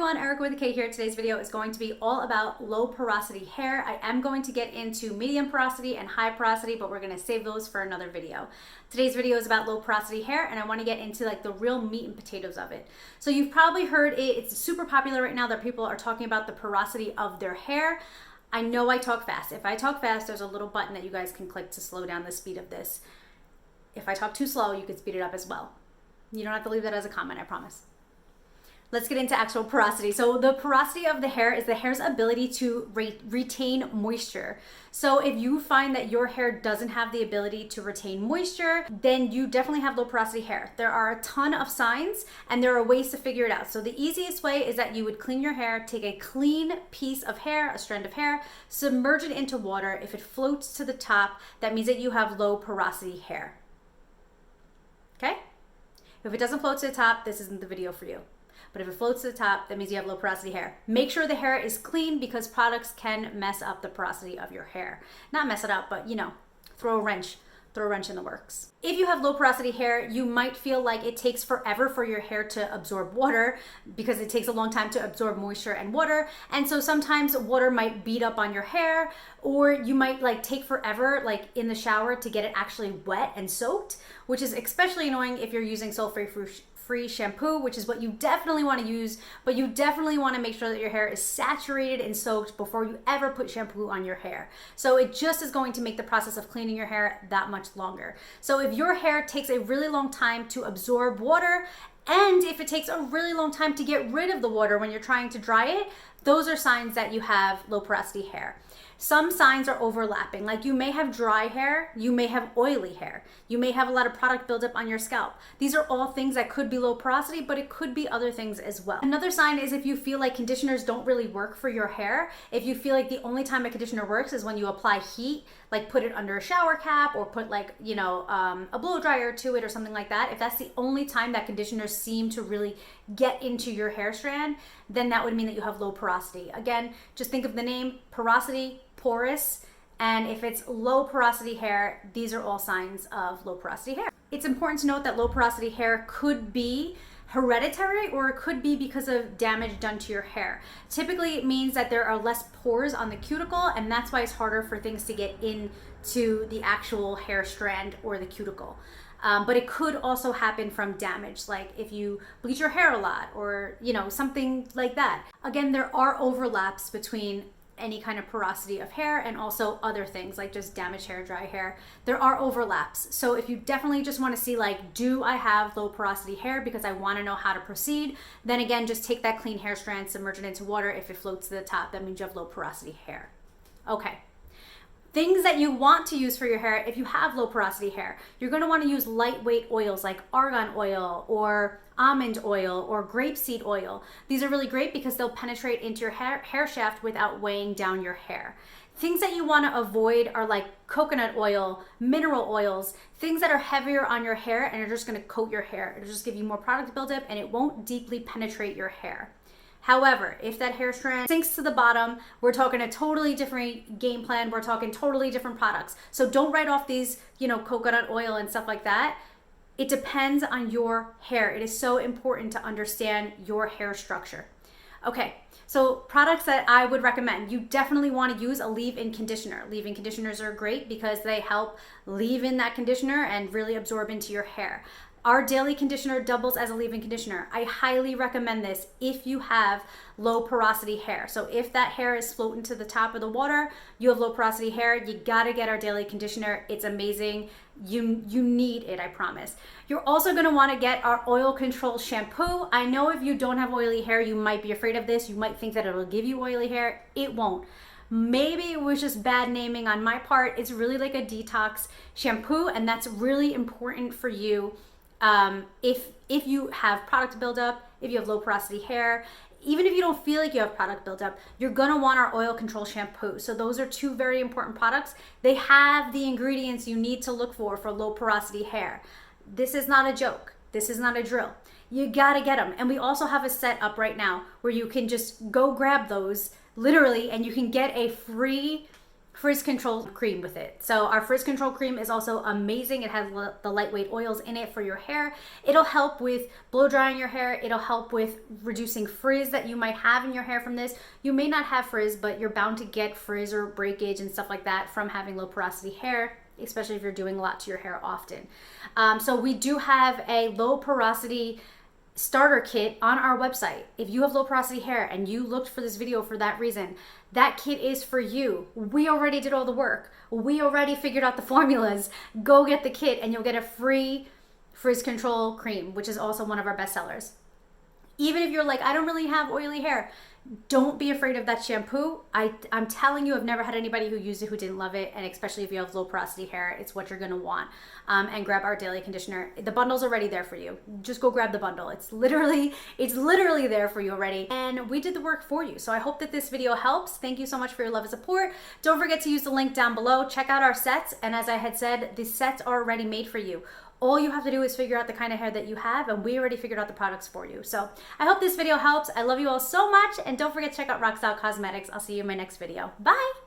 everyone, Erica with a K here. Today's video is going to be all about low porosity hair. I am going to get into medium porosity and high porosity, but we're going to save those for another video. Today's video is about low porosity hair, and I want to get into like the real meat and potatoes of it. So you've probably heard it's super popular right now that people are talking about the porosity of their hair. I know I talk fast. If I talk fast, there's a little button that you guys can click to slow down the speed of this. If I talk too slow, you can speed it up as well. You don't have to leave that as a comment, I promise. Let's get into actual porosity. So the porosity of the hair is the hair's ability to retain moisture. So if you find that your hair doesn't have the ability to retain moisture, then you definitely have low porosity hair. There are a ton of signs and there are ways to figure it out. So the easiest way is that you would clean your hair, take a clean piece of hair, a strand of hair, submerge it into water. If it floats to the top, that means that you have low porosity hair. Okay? If it doesn't float to the top, this isn't the video for you. But if it floats to the top, that means you have low porosity hair. Make sure the hair is clean because products can mess up the porosity of your hair. Not mess it up, but you know, throw a wrench in the works. If you have low porosity hair, you might feel like it takes forever for your hair to absorb water because it takes a long time to absorb moisture and water. And so sometimes water might beat up on your hair, or you might like take forever like in the shower to get it actually wet and soaked, which is especially annoying if you're using sulfate-free shampoo, which is what you definitely want to use, but you definitely want to make sure that your hair is saturated and soaked before you ever put shampoo on your hair. So it just is going to make the process of cleaning your hair that much longer. So if your hair takes a really long time to absorb water, and if it takes a really long time to get rid of the water when you're trying to dry it, those are signs that you have low porosity hair. Some signs are overlapping, like you may have dry hair, you may have oily hair, you may have a lot of product buildup on your scalp. These are all things that could be low porosity, but it could be other things as well. Another sign is if you feel like conditioners don't really work for your hair, if you feel like the only time a conditioner works is when you apply heat, like put it under a shower cap or put like, you know, a blow dryer to it or something like that. If that's the only time that conditioners seem to really get into your hair strand, then that would mean that you have low porosity. Again, just think of the name porosity, porous, and if it's low porosity hair, these are all signs of low porosity hair. It's important to note that low porosity hair could be hereditary or it could be because of damage done to your hair. Typically it means that there are less pores on the cuticle, and that's why it's harder for things to get into the actual hair strand or the cuticle. But it could also happen from damage, like if you bleach your hair a lot or, you know, something like that. Again, there are overlaps between any kind of porosity of hair and also other things like just damaged hair, dry hair. There are overlaps. So if you definitely just want to see like, do I have low porosity hair because I want to know how to proceed, then again, just take that clean hair strand, submerge it into water. If it floats to the top, that means you have low porosity hair. Okay. Things that you want to use for your hair if you have low porosity hair. You're going to want to use lightweight oils like argan oil or almond oil or grapeseed oil. These are really great because they'll penetrate into your hair shaft without weighing down your hair. Things that you want to avoid are like coconut oil, mineral oils, things that are heavier on your hair and are just going to coat your hair. It'll just give you more product buildup and it won't deeply penetrate your hair. However, if that hair strand sinks to the bottom, we're talking a totally different game plan. We're talking totally different products. So don't write off these, you know, coconut oil and stuff like that. It depends on your hair. It is so important to understand your hair structure. Okay, so products that I would recommend, you definitely want to use a leave-in conditioner. Leave-in conditioners are great because they help leave in that conditioner and really absorb into your hair. Our daily conditioner doubles as a leave-in conditioner. I highly recommend this if you have low porosity hair. So if that hair is floating to the top of the water, you have low porosity hair, you gotta get our daily conditioner. It's amazing. You need it, I promise. You're also gonna wanna get our oil control shampoo. I know if you don't have oily hair, you might be afraid of this. You might think that it'll give you oily hair. It won't. Maybe it was just bad naming on my part. It's really like a detox shampoo, and that's really important for you. If you have product buildup, if you have low porosity hair, even if you don't feel like you have product buildup, you're gonna want our oil control shampoo. So those are two very important products. They have the ingredients you need to look for low porosity hair. This is not a joke. This is not a drill. You gotta get them. And we also have a set up right now where you can just go grab those literally, and you can get a free Frizz Control cream with it. So our Frizz Control cream is also amazing. It has the lightweight oils in it for your hair. It'll help with blow drying your hair. It'll help with reducing frizz that you might have in your hair from this. You may not have frizz, but you're bound to get frizz or breakage and stuff like that from having low porosity hair, especially if you're doing a lot to your hair often. So we do have a low porosity starter kit on our website. If you have low porosity hair and you looked for this video for that reason, that kit is for you. We already did all the work. We already figured out the formulas. Go get the kit and you'll get a free Frizz Control cream, which is also one of our best sellers. Even if you're like, I don't really have oily hair, don't be afraid of that shampoo. I'm telling you, I've never had anybody who used it who didn't love it, and especially if you have low porosity hair, it's what you're gonna want. And grab our daily conditioner. The bundle's already there for you. Just go grab the bundle. It's literally there for you already. And we did the work for you. So I hope that this video helps. Thank you so much for your love and support. Don't forget to use the link down below. Check out our sets. And as I had said, the sets are already made for you. All you have to do is figure out the kind of hair that you have, and we already figured out the products for you. So I hope this video helps. I love you all so much, and don't forget to check out Rock Style Cosmetics. I'll see you in my next video. Bye!